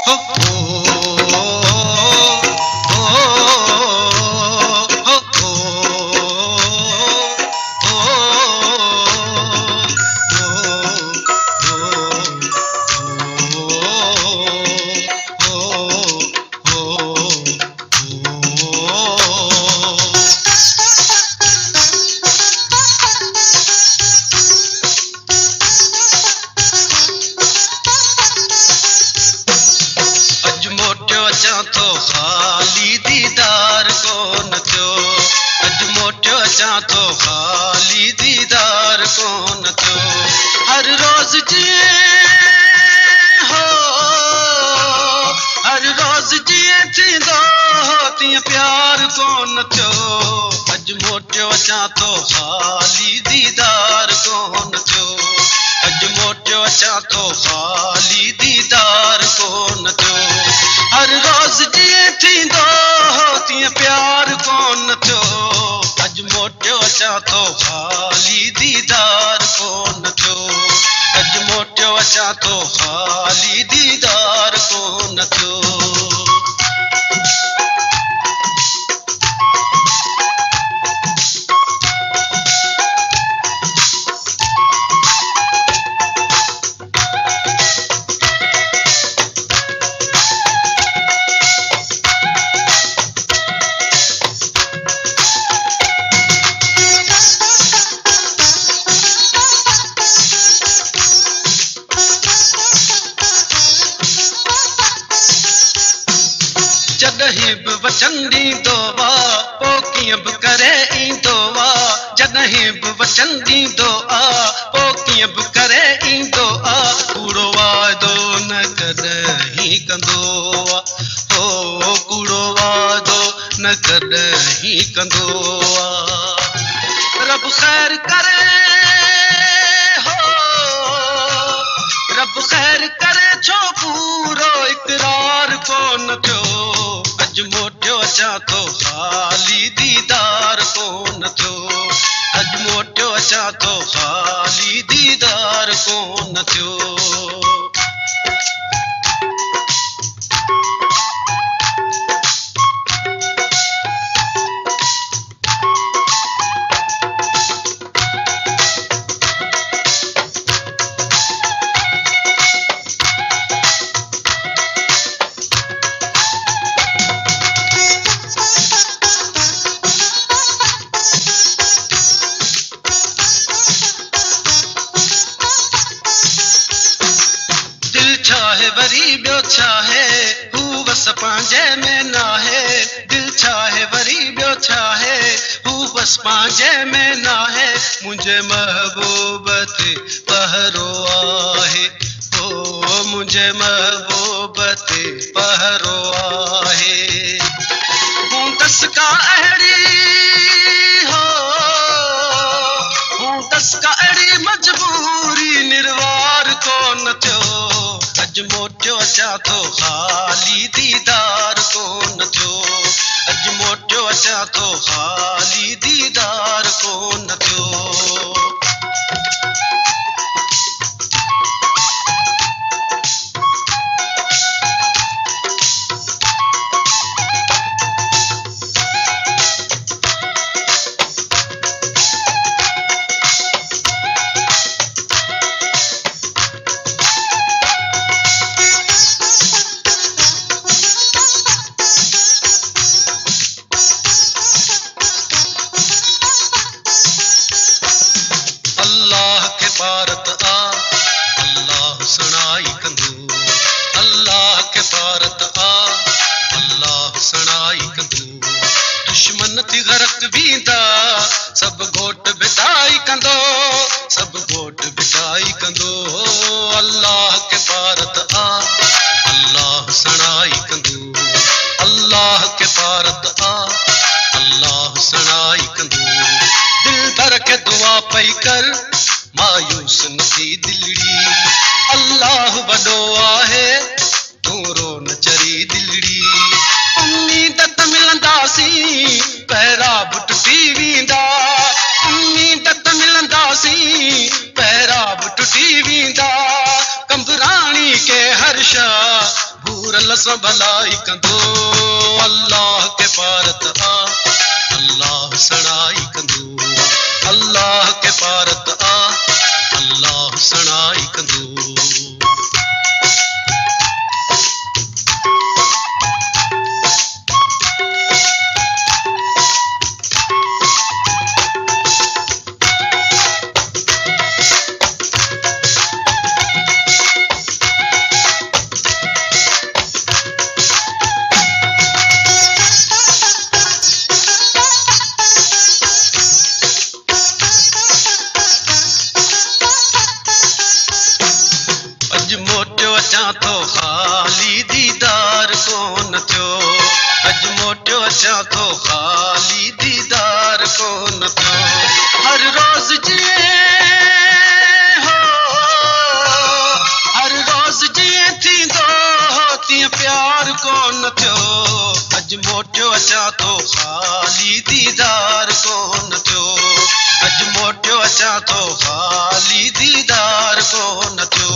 हो अचां थो ख़ाली दीदार कोन थियो अॼु मोटियो अचां थो ख़ाली दीदार कोन थियो हर रोज़ जीअं हो हर रोज़ जीअं थींदो तीअं प्यार कोन थियो अॼु मोटियो अचां थो ख़ाली दीदार कोन थियो अॼु मोटियो अचां थो ख़ाली दीदार कोन थियो हर रोज़ जीअं थींदो तीअं प्यार कोन थियो अॼु मोटियो अचां थो ख़ाली दीदार कोन थियो अॼु मोटियो अचां थो ख़ाली दीदार कोन थियो जॾहिं बि वचन ॾींदो आहे पोइ कीअं बि करे ईंदो आहे जॾहिं बि वचन ॾींदो आहे पोइ कीअं बि करे ईंदो आहे कूड़ो वाइदो न कॾहिं कंदो आहे हो कूड़ो वाइदो न कॾहिं कंदो आहे रब ख़ैर करे हो रब ख़ैर करे छो पूरो इक़रार कोन थियो अॼु मोटियो अचां थो ख़ाली दीदार कोन थियो अॼु मोटियो अचां थो ख़ाली दीदार कोन थियो वरी ॿियो छा है हू बस पंहिंजे में न आहे दिलि छा है वरी ॿियो छा है हू बस पंहिंजे में न आहे मुंहिंजे महबूब ते पहरो आहे ओ मुंहिंजे महबूब ते पहरो आहे हूंदस का अहिड़ी हो हूंदस का अहिड़ी मजबूरी निर्वार कोन थियो अॼु मोटियो अचां थो ख़ाली दीदार कोन थियो अॼु मोटियो अचां थो ख़ाली दीदार कोन थियो अल्लाह के पारत आ अल्लाह सणाई कंदो अल्लाह के पारत आ अल्लाह सणाई कंदो दुश्मन थी गरक वींदा सभु घोट बिदाई कंदो सभु घोट बिदाई कंदो अल्लाह के पारत आ अल्लाह सणाई कंदो अल्लाह के पारत आ अल्लाह सणाई कंदो दिल भर के दुआ पई कर मायूस न थी दिलड़ी अल्लाह वॾो आहे तूं रो न चरी दिलड़ी उम्मीद त मिलंदासीं पहिरां बि टुटी वेंदा उम्मीद त मिलंदासीं पहिरां बि टुटी वेंदा कंबराणी के हर शा भूर दिल सां भलाई कंदो अल्लाह के पारत आ अल्लाह सणाई कंदो अल्लाह के पारत आ अल्लाह सणाई कंदो मोटियो अचां थो ख़ाली दीदार कोन थियो अॼु मोटियो अचां थो ख़ाली दीदार कोन थियो हर रोज़ जीअं थींदो तीअं प्यार कोन थियो अॼु मोटियो अचां थो ख़ाली दीदार कोन थियो अॼु मोटियो अचां थो ख़ाली दीदार कोन थियो